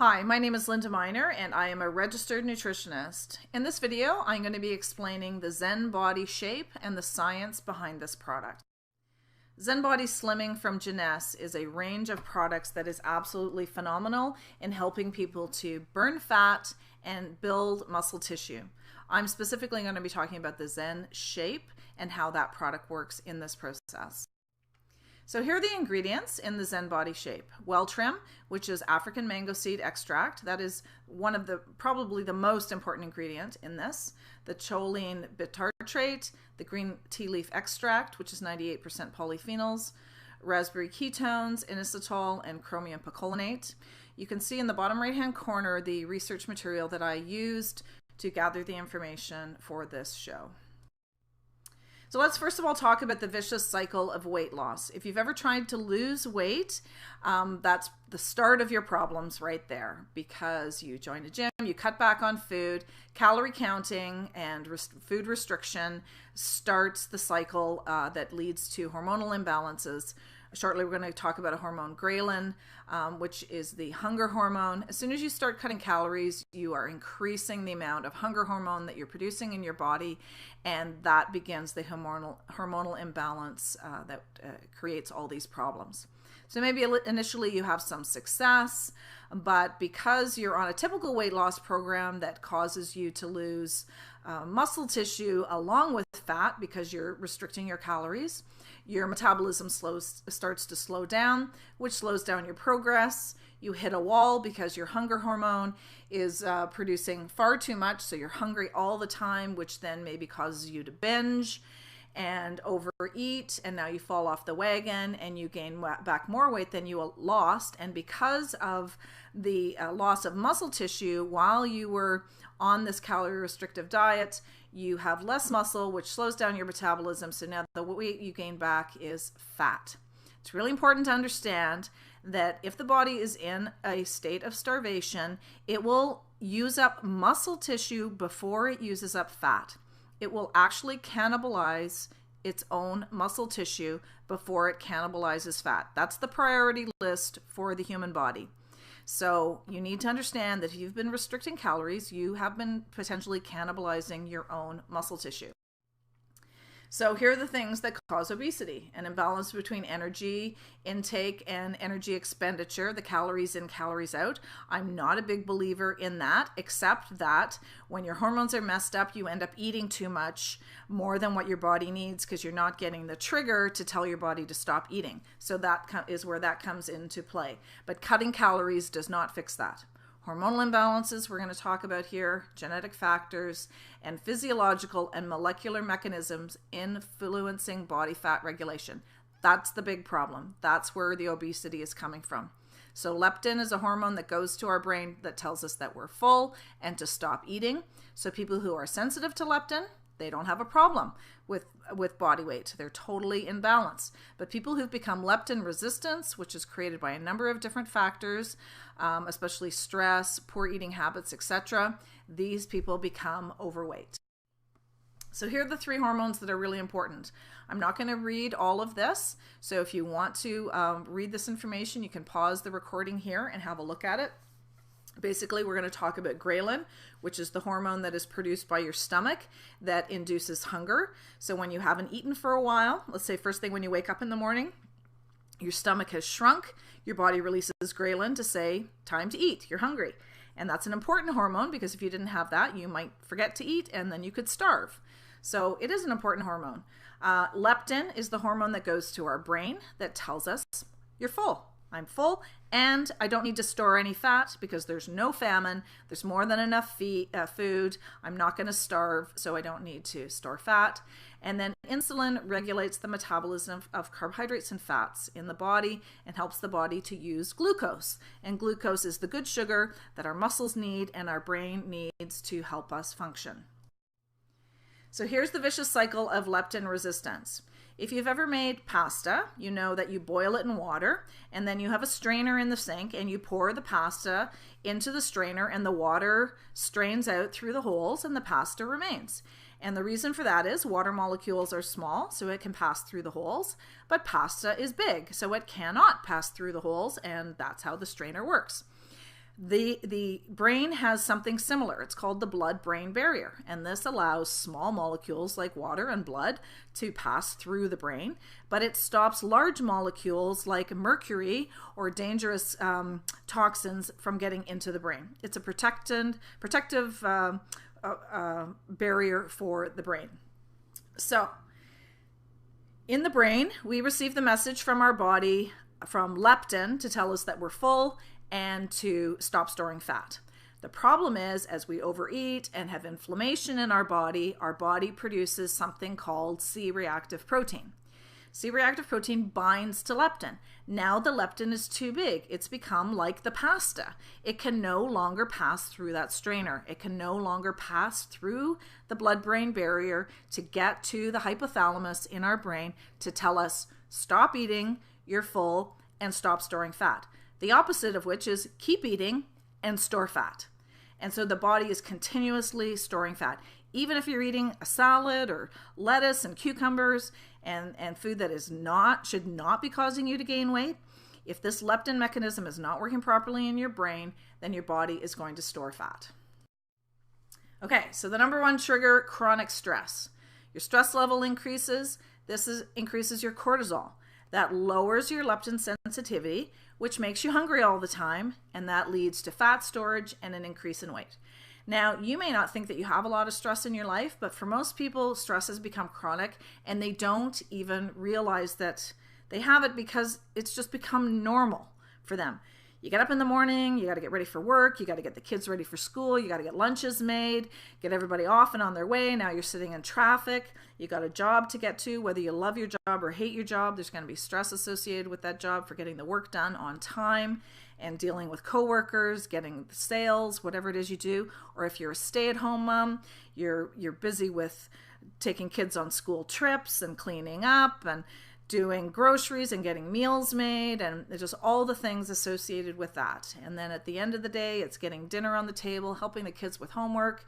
Hi, my name is Linda Miner and I am a registered nutritionist. In this video, I'm going to be explaining the ZEN Body shape and the science behind this product. ZEN Body Slimming from Jeunesse is a range of products that is absolutely phenomenal in helping people to burn fat and build muscle tissue. I'm specifically going to be talking about the ZEN Shape and how that product works in this process. So here are the ingredients in the ZEN Body Shape. Well trim, which is African mango seed extract. That is one of probably the most important ingredient in this. The choline bitartrate, the green tea leaf extract, which is 98% polyphenols, raspberry ketones, inositol, and chromium picolinate. You can see in the bottom right-hand corner the research material that I used to gather the information for this show. So let's first of all talk about the vicious cycle of weight loss. If you've ever tried to lose weight, that's the start of your problems right there, because you join a gym, you cut back on food, calorie counting and food restriction starts the cycle that leads to hormonal imbalances. Shortly, we're going to talk about a hormone, ghrelin, which is the hunger hormone. As soon as you start cutting calories, you are increasing the amount of hunger hormone that you're producing in your body, and that begins the hormonal imbalance that creates all these problems. So maybe initially you have some success, but because you're on a typical weight loss program that causes you to lose muscle tissue along with fat because you're restricting your calories, your metabolism starts to slow down, which slows down your progress. You hit a wall because your hunger hormone is producing far too much, so you're hungry all the time, which then maybe causes you to binge and overeat, and now you fall off the wagon and you gain back more weight than you lost. And because of the loss of muscle tissue while you were on this calorie restrictive diet, you have less muscle, which slows down your metabolism. So now the weight you gain back is fat. It's really important to understand that if the body is in a state of starvation, it will use up muscle tissue before it uses up fat. It will actually cannibalize its own muscle tissue before it cannibalizes fat. That's the priority list for the human body. So you need to understand that if you've been restricting calories, you have been potentially cannibalizing your own muscle tissue. So here are the things that cause obesity: an imbalance between energy intake and energy expenditure, the calories in, calories out. I'm not a big believer in that, except that when your hormones are messed up, you end up eating too much, more than what your body needs, because you're not getting the trigger to tell your body to stop eating. So that is where that comes into play. But cutting calories does not fix that. Hormonal imbalances we're going to talk about here, genetic factors, and physiological and molecular mechanisms influencing body fat regulation. That's the big problem. That's where the obesity is coming from. So leptin is a hormone that goes to our brain that tells us that we're full and to stop eating. So people who are sensitive to leptin, they don't have a problem with body weight. They're totally in balance. But people who've become leptin resistance, which is created by a number of different factors, especially stress, poor eating habits, etc., these people become overweight. So here are the three hormones that are really important. I'm not going to read all of this. So if you want to read this information, you can pause the recording here and have a look at it. Basically, we're going to talk about ghrelin, which is the hormone that is produced by your stomach that induces hunger. So when you haven't eaten for a while, let's say first thing when you wake up in the morning, your stomach has shrunk, your body releases ghrelin to say, time to eat, you're hungry. And that's an important hormone, because if you didn't have that, you might forget to eat and then you could starve. So it is an important hormone. Leptin is the hormone that goes to our brain that tells us you're full. I'm full and I don't need to store any fat because there's no famine. There's more than enough food. I'm not going to starve, so I don't need to store fat. And then insulin regulates the metabolism of carbohydrates and fats in the body and helps the body to use glucose. And glucose is the good sugar that our muscles need and our brain needs to help us function. So here's the vicious cycle of leptin resistance. If you've ever made pasta, you know that you boil it in water and then you have a strainer in the sink and you pour the pasta into the strainer and the water strains out through the holes and the pasta remains. And the reason for that is water molecules are small, so it can pass through the holes, but pasta is big, so it cannot pass through the holes, and that's how the strainer works. The brain has something similar. It's called the blood-brain barrier, and this allows small molecules like water and blood to pass through the brain, but it stops large molecules like mercury or dangerous toxins from getting into the brain. It's a protective barrier for the brain. So in the brain, we receive the message from our body from leptin to tell us that we're full and to stop storing fat. The problem is, as we overeat and have inflammation in our body produces something called C-reactive protein. C-reactive protein binds to leptin. Now the leptin is too big. It's become like the pasta. It can no longer pass through that strainer. It can no longer pass through the blood-brain barrier to get to the hypothalamus in our brain to tell us, stop eating, you're full, and stop storing fat. The opposite of which is keep eating and store fat. And so the body is continuously storing fat. Even if you're eating a salad or lettuce and cucumbers and food that should not be causing you to gain weight, if this leptin mechanism is not working properly in your brain, then your body is going to store fat. Okay, so the number one trigger, chronic stress. Your stress level increases. Increases your cortisol. That lowers your leptin sensitivity, which makes you hungry all the time, and that leads to fat storage and an increase in weight. Now, you may not think that you have a lot of stress in your life, but for most people, stress has become chronic, and they don't even realize that they have it because it's just become normal for them. You get up in the morning, you got to get ready for work, you got to get the kids ready for school, you got to get lunches made, get everybody off and on their way. Now you're sitting in traffic, you got a job to get to, whether you love your job or hate your job, there's going to be stress associated with that job for getting the work done on time and dealing with coworkers, getting the sales, whatever it is you do. Or if you're a stay-at-home mom, you're busy with taking kids on school trips and cleaning up and doing groceries and getting meals made, and just all the things associated with that. And then at the end of the day, it's getting dinner on the table, helping the kids with homework,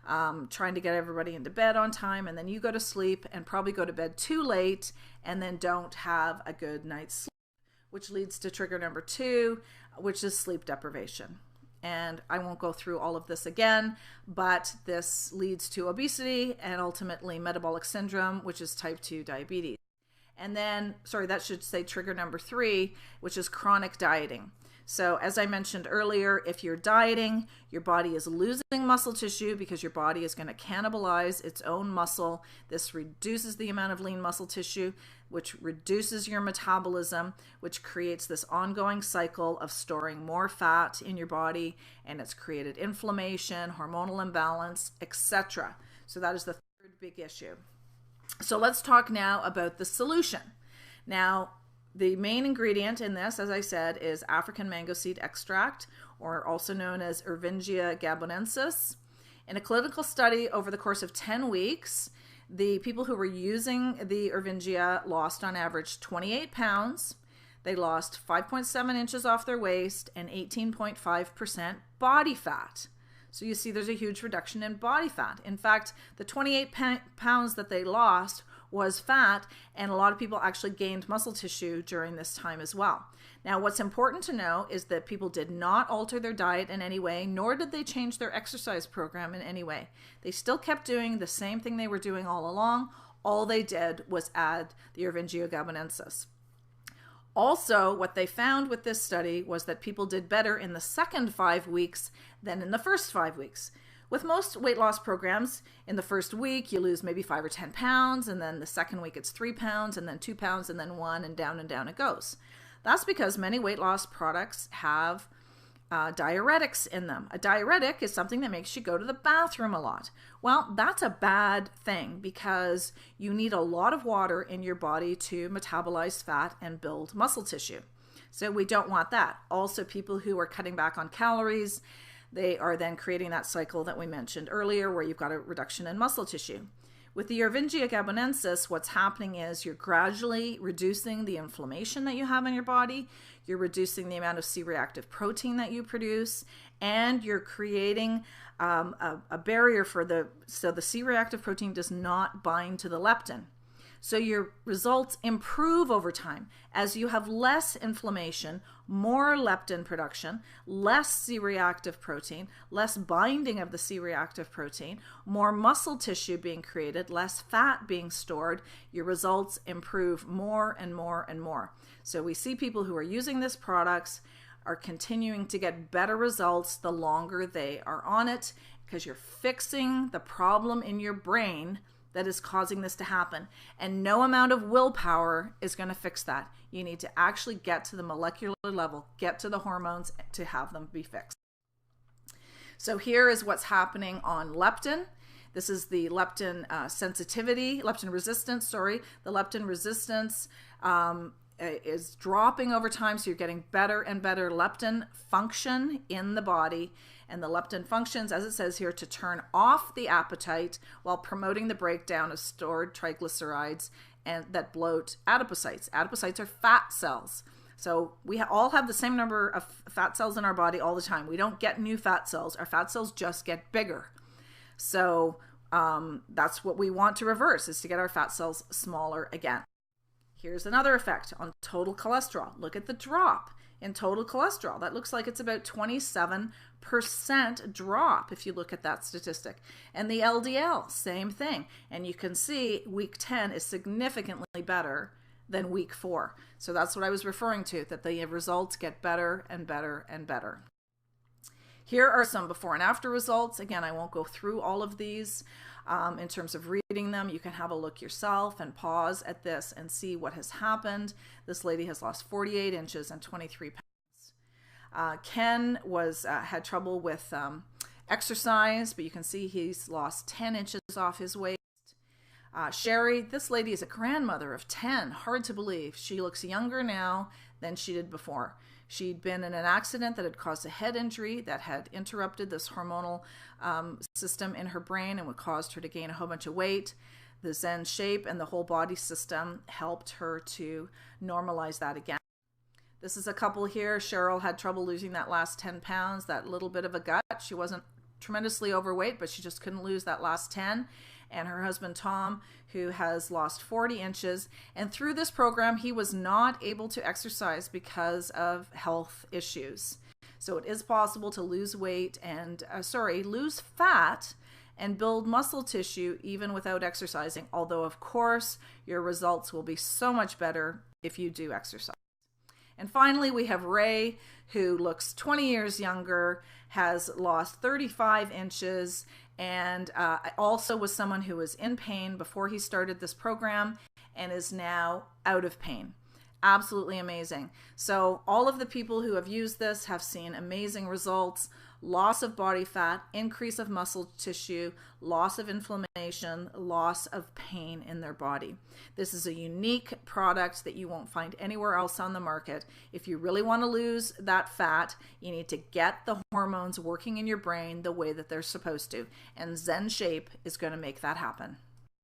trying to get everybody into bed on time, and then you go to sleep and probably go to bed too late and then don't have a good night's sleep, which leads to trigger number 2, which is sleep deprivation. And I won't go through all of this again, but this leads to obesity and ultimately metabolic syndrome, which is type 2 diabetes. And then, that should say trigger number 3, which is chronic dieting. So as I mentioned earlier, if you're dieting, your body is losing muscle tissue because your body is going to cannibalize its own muscle. This reduces the amount of lean muscle tissue, which reduces your metabolism, which creates this ongoing cycle of storing more fat in your body, and it's created inflammation, hormonal imbalance, etc. So that is the third big issue. So let's talk now about the solution. Now, the main ingredient in this, as I said, is African mango seed extract, or also known as Ervingia gabonensis. In a clinical study over the course of 10 weeks, the people who were using the Ervingia lost on average 28 pounds. They lost 5.7 inches off their waist and 18.5% body fat. So you see there's a huge reduction in body fat. In fact, the 28 pounds that they lost was fat, and a lot of people actually gained muscle tissue during this time as well. Now, what's important to know is that people did not alter their diet in any way, nor did they change their exercise program in any way. They still kept doing the same thing they were doing all along. All they did was add the Ervingia gabonensis. Also, what they found with this study was that people did better in the second 5 weeks than in the first 5 weeks. With most weight loss programs, in the first week, you lose maybe 5 or 10 pounds, and then the second week it's 3 pounds, and then 2 pounds, and then 1, and down it goes. That's because many weight loss products have diuretics in them. A diuretic is something that makes you go to the bathroom a lot. Well, that's a bad thing because you need a lot of water in your body to metabolize fat and build muscle tissue. So we don't want that. Also, people who are cutting back on calories, they are then creating that cycle that we mentioned earlier where you've got a reduction in muscle tissue. With the Ervingia gabonensis, what's happening is you're gradually reducing the inflammation that you have in your body, you're reducing the amount of C-reactive protein that you produce, and you're creating a barrier so the C-reactive protein does not bind to the leptin. So your results improve over time as you have less inflammation, more leptin production, less C-reactive protein, less binding of the C-reactive protein, more muscle tissue being created, less fat being stored. Your results improve more and more and more. So we see people who are using these products are continuing to get better results the longer they are on it, because you're fixing the problem in your brain that is causing this to happen. And no amount of willpower is going to fix that. You need to actually get to the molecular level, get to the hormones to have them be fixed. So here is what's happening on leptin. This is the leptin leptin resistance, The leptin resistance is dropping over time, so you're getting better and better leptin function in the body. And the leptin functions, as it says here, to turn off the appetite while promoting the breakdown of stored triglycerides and that bloat adipocytes. Adipocytes are fat cells. So we all have the same number of fat cells in our body all the time. We don't get new fat cells. Our fat cells just get bigger. So that's what we want to reverse, is to get our fat cells smaller again. Here's another effect on total cholesterol. Look at the drop in total cholesterol. That looks like it's about 27% drop if you look at that statistic. And the LDL, same thing. And you can see week 10 is significantly better than week 4. So that's what I was referring to, that the results get better and better and better. Here are some before and after results. Again, I won't go through all of these in terms of reading them. You can have a look yourself and pause at this and see what has happened. This lady has lost 48 inches and 23 pounds. Ken had trouble with exercise, but you can see he's lost 10 inches off his waist. Sherry, this lady is a grandmother of 10. Hard to believe. She looks younger now than she did before. She'd been in an accident that had caused a head injury that had interrupted this hormonal system in her brain and would caused her to gain a whole bunch of weight. The ZEN Shape and the whole body system helped her to normalize that again. This is a couple here. Cheryl had trouble losing that last 10 pounds, that little bit of a gut. She wasn't tremendously overweight, but she just couldn't lose that last 10. And her husband, Tom, who has lost 40 inches. And through this program, he was not able to exercise because of health issues. So it is possible to lose weight and, lose fat and build muscle tissue even without exercising. Although, of course, your results will be so much better if you do exercise. And finally, we have Ray, who looks 20 years younger, has lost 35 inches, and also was someone who was in pain before he started this program and is now out of pain. Absolutely amazing. So all of the people who have used this have seen amazing results: loss of body fat, increase of muscle tissue, loss of inflammation, loss of pain in their body. This is a unique product that you won't find anywhere else on the market. If you really want to lose that fat, you need to get the hormones working in your brain the way that they're supposed to. And ZEN Shape is going to make that happen.